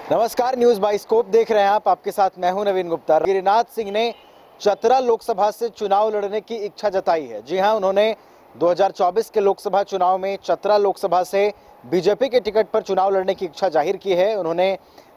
नमस्कार, news bioscope देख रहे हैं आप। आपके साथ मैं हूं नवीन गुप्ता। गिरिनाथ सिंह ने चतरा लोकसभा से चुनाव लड़ने की इच्छा जताई है। जी हां, उन्होंने 2024 के लोकसभा चुनाव में चतरा लोकसभा से बीजेपी के टिकट पर चुनाव लड़ने की इच्छा जाहिर की है। उन्होंने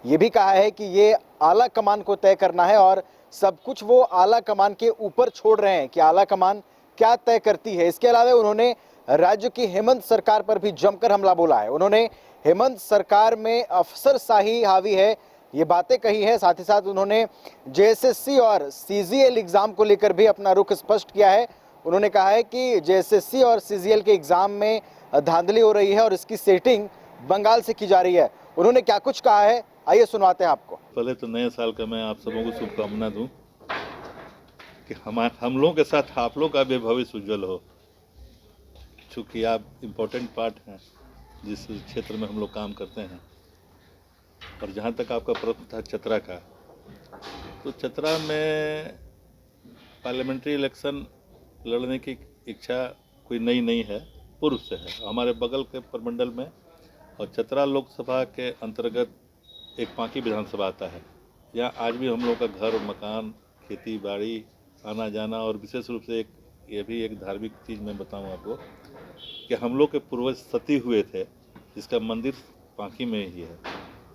ये भी कहा है कि ये आला कमान को तय करना है और सब कुछ वो आला कमान के ऊपर छोड़ रहे हैं कि आला कमान क्या तय करती है। इसके अलावा उन्होंने राज्य की हेमंत सरकार पर भी जमकर हमला बोला है। उन्होंने हेमंत सरकार में अफसरशाही हावी है, ये बातें कही है। साथ ही साथ उन्होंने जेएसएससी और सीजीएल एग्जाम को लेकर भी अपना रुख स्पष्ट किया है। उन्होंने कहा है कि जेएसएससी और सीजीएल के एग्जाम में धांधली हो रही है और इसकी सेटिंग बंगाल से की जा रही है। उन्होंने क्या कुछ कहा है, आइए सुनवाते हैं आपको। पहले तो नए साल का मैं आप सबों को शुभकामना दूं कि हम लोगों के साथ आप लोग का भी भविष्य उज्जवल हो। चूँकि आप इम्पोर्टेंट पार्ट हैं जिस क्षेत्र में हम लोग काम करते हैं। और जहाँ तक आपका प्रश्न था चतरा का, तो चतरा में पार्लियामेंट्री इलेक्शन लड़ने की इच्छा कोई नई नहीं है, पूर्व से है। हमारे बगल के प्रमंडल में और चतरा लोकसभा के अंतर्गत एक पांकी विधानसभा आता है। यहाँ आज भी हम लोग का घर मकान, खेती बाड़ी, आना जाना, और विशेष रूप से ये भी एक धार्मिक चीज़ मैं बताऊँ आपको कि हम लोग के पूर्वज सती हुए थे, जिसका मंदिर पांकी में ही है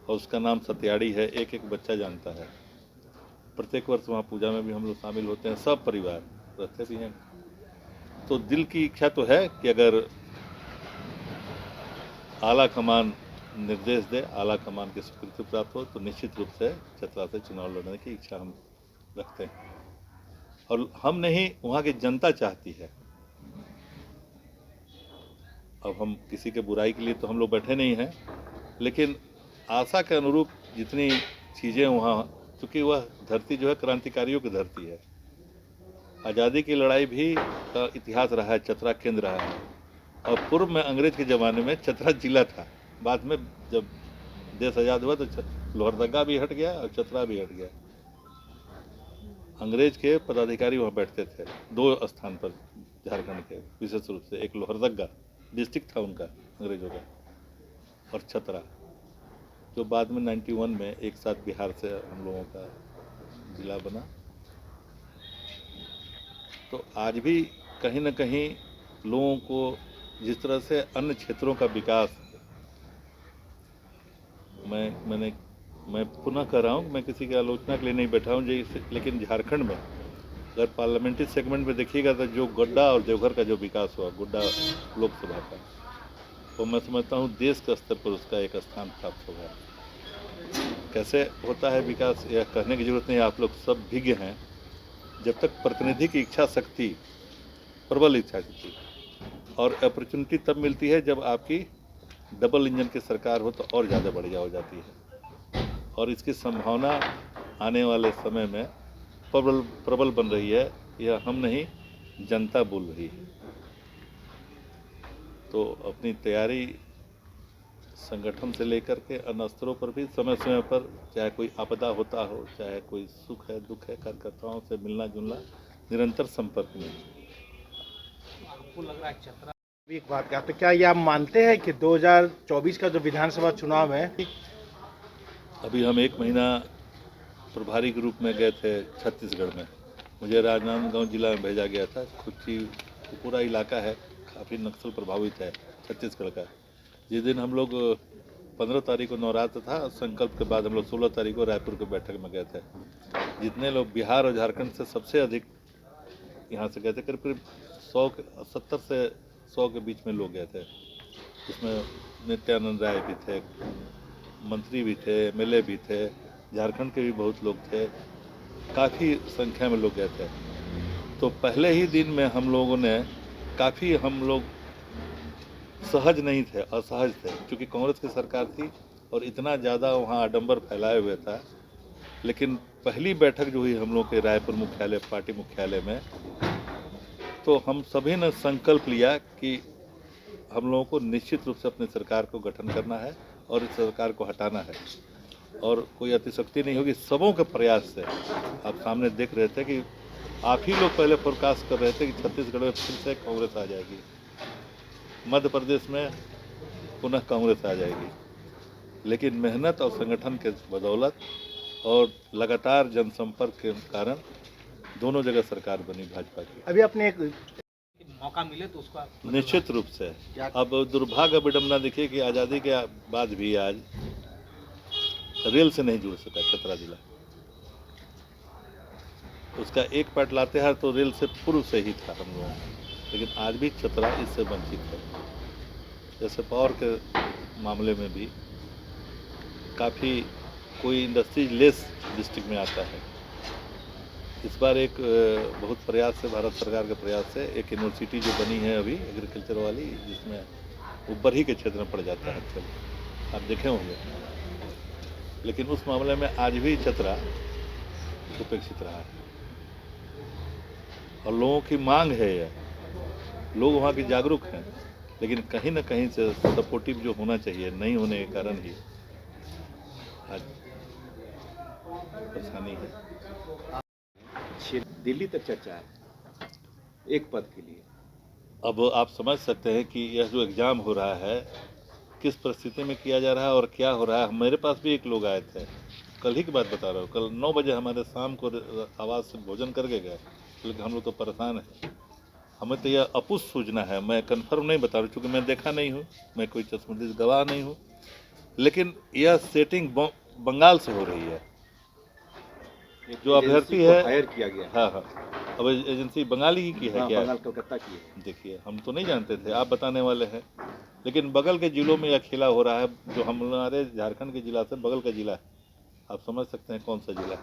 और उसका नाम सत्याड़ी है। एक एक बच्चा जानता है। प्रत्येक वर्ष वहाँ पूजा में भी हम लोग शामिल होते हैं, सब परिवार रहते भी हैं। तो दिल की इच्छा तो है कि अगर आला कमान निर्देश दे, आला कमान की स्वीकृति प्राप्त हो, तो निश्चित रूप से चतरा से चुनाव लड़ने की इच्छा हम रखते हैं। और हम नहीं, वहाँ की जनता चाहती है। अब हम किसी के बुराई के लिए तो हम लोग बैठे नहीं हैं, लेकिन आशा के अनुरूप जितनी चीज़ें वहाँ, क्योंकि वह धरती जो है क्रांतिकारियों की धरती है। आज़ादी की लड़ाई भी का इतिहास रहा है, चतरा केंद्र रहा है। और पूर्व में अंग्रेज के ज़माने में चतरा जिला था। बाद में जब देश आज़ाद हुआ तो लोहरदगा भी हट गया और चतरा भी हट गया। अंग्रेज के पदाधिकारी वहाँ बैठते थे दो स्थान पर झारखंड के, विशेष रूप से एक लोहरदगा डिस्ट्रिक्ट था उनका अंग्रेजों का, और चतरा जो बाद में 91 में एक साथ बिहार से हम लोगों का जिला बना। तो आज भी कहीं न कहीं लोगों को जिस तरह से अन्य क्षेत्रों का विकास, मैं पुनः कह रहा हूँ, मैं किसी की आलोचना के लिए नहीं बैठा हूँ, लेकिन झारखंड में अगर पार्लियामेंट्री सेगमेंट में देखिएगा तो जो गोड्डा और देवघर का जो विकास हुआ, गोड्डा लोकसभा का, तो मैं समझता हूँ देश के स्तर पर उसका एक स्थान प्राप्त होगा। कैसे होता है विकास, यह कहने की जरूरत नहीं, आप लोग सब विज्ञ हैं। जब तक प्रतिनिधि की इच्छा शक्ति, प्रबल इच्छा शक्ति, और अपॉर्चुनिटी तब मिलती है जब आपकी डबल इंजन की सरकार हो, तो और ज़्यादा बढ़िया हो जाती है। और इसकी संभावना आने वाले समय में प्रबल बन रही है। यह हम नहीं, जनता बोल रही है। तो अपनी तैयारी संगठन से लेकर के अन्य स्तरों पर भी समय समय पर, चाहे कोई आपदा होता हो, चाहे कोई सुख है दुख है, कार्यकर्ताओं से मिलना जुलना, निरंतर संपर्क में। आपको लग रहा है चतरा भी एक बात का, तो क्या ये आप मानते हैं कि 2024 का जो विधानसभा चुनाव है, अभी हम 1 महीना प्रभारी के रूप में गए थे छत्तीसगढ़ में। मुझे राजनांदगांव जिला में भेजा गया था। कुछ पूरा इलाका है, काफ़ी नक्सल प्रभावित है छत्तीसगढ़ का। जिस दिन हम लोग 15 तारीख को नवरात्र था, संकल्प के बाद हम लोग 16 तारीख को रायपुर के बैठक में गए थे। जितने लोग बिहार और झारखंड से सबसे अधिक यहाँ से गए थे, करीब 70 से 100 के बीच में लोग गए थे। इसमें नित्यानंद राय भी थे, मंत्री भी थे, एमएलए भी थे, झारखंड के भी बहुत लोग थे, काफ़ी संख्या में लोग गए थे। तो पहले ही दिन में हम लोगों ने काफ़ी, हम लोग सहज नहीं थे, असहज थे, क्योंकि कांग्रेस की सरकार थी और इतना ज़्यादा वहाँ आडंबर फैलाए हुए था। लेकिन पहली बैठक जो हुई हम लोग के रायपुर मुख्यालय, पार्टी मुख्यालय में, तो हम सभी ने संकल्प लिया कि हम लोगों को निश्चित रूप से अपनी सरकार को गठन करना है और इस सरकार को हटाना है, और कोई अतिशक्ति नहीं होगी। सबों के प्रयास से आप सामने देख रहे थे कि आप ही लोग पहले फोरकास्ट कर रहे थे कि छत्तीसगढ़ में फिर से कांग्रेस आ जाएगी, मध्य प्रदेश में पुनः कांग्रेस आ जाएगी। लेकिन मेहनत और संगठन के बदौलत और लगातार जनसंपर्क के कारण दोनों जगह सरकार बनी भाजपा की। अभी अपने एक मौका मिले तो उसको निश्चित रूप से। अब दुर्भाग्य विडम्बना देखिए कि आज़ादी के बाद भी आज रेल से नहीं जुड़ सका चतरा जिला। उसका एक पार्ट लातेहार तो रेल से पूर्व से ही था हम लोगों, लेकिन आज भी चतरा इससे वंचित है। जैसे पावर के मामले में भी काफ़ी कोई इंडस्ट्रीज लेस डिस्ट्रिक्ट में आता है। इस बार एक बहुत प्रयास से, भारत सरकार के प्रयास से एक यूनिवर्सिटी जो बनी है अभी एग्रीकल्चर वाली, जिसमें ऊपर ही के क्षेत्र में पड़ जाता है, आप देखे होंगे, लेकिन उस मामले में आज भी चतरा उपेक्षित रहा है। और लोगों की मांग है यह, लोग वहाँ के जागरूक हैं, लेकिन कहीं ना कहीं से सपोर्टिव जो होना चाहिए नहीं होने के कारण ही आज परेशानी है। दिल्ली तक चर्चा है एक पद के लिए। अब आप समझ सकते हैं कि यह जो एग्ज़ाम हो रहा है किस परिस्थिति में किया जा रहा है और क्या हो रहा है। मेरे पास भी एक लोग आए थे, कल ही की बात बता रहा हूँ, कल 9 बजे हमारे शाम को आवाज़ से भोजन करके गए, लेकिन हम लोग तो परेशान हैं। हमें तो यह अपुष्ट सूचना है, मैं कंफर्म नहीं बता रहा क्योंकि मैं देखा नहीं हूँ, मैं कोई चश्मदीद गवाह नहीं हूँ, लेकिन यह सेटिंग बंगाल से हो रही है। जो अभ्यर्थी है हायर किया गया। हाँ, अब एजेंसी बंगाली की है क्या? बंगाल कलकत्ता की है। देखिए, हम तो नहीं जानते थे, आप बताने वाले हैं, लेकिन बगल के जिलों में यह खेला हो रहा है, जो हमारे झारखंड के जिला से बगल का जिला है, आप समझ सकते हैं कौन सा जिला है।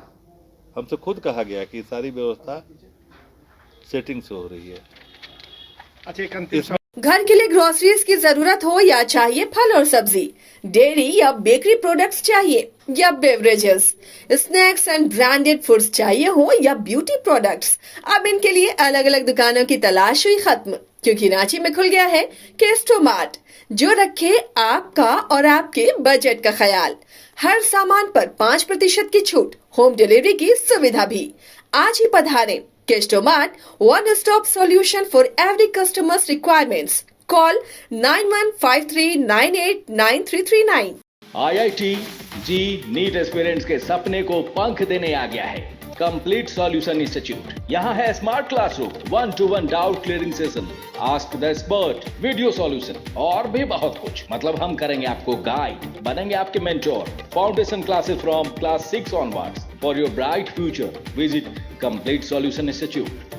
हमसे खुद कहा गया कि सारी व्यवस्था सेटिंग से हो रही है। अच्छा, एक अंतिम घर के लिए ग्रोसरीज की जरूरत हो या चाहिए फल और सब्जी, डेयरी या बेकरी प्रोडक्ट्स चाहिए या beverages, snacks and branded foods चाहिए हो या ब्यूटी प्रोडक्ट्स, अब इनके लिए अलग अलग दुकानों की तलाश हुई खत्म, क्योंकि रांची में खुल गया है केस्टो मार्ट, जो रखे आपका और आपके बजट का ख्याल। हर सामान पर 5% की छूट, होम डिलीवरी की सुविधा भी। आज ही पधारें Kesto mart, one stop solution for every customer's requirements. Call 9153989339. IIT ji NEET aspirants के सपने को पंख देने आ गया है कंप्लीट सॉल्यूशन इंस्टीट्यूट। यहाँ है smart classroom, 1-to-1 doubt clearing session, ask the expert, video solution और भी बहुत कुछ। मतलब हम करेंगे आपको गाइड, बनेंगे आपके mentor. Foundation classes from class 6 onwards for your bright future. Visit complete solution institute.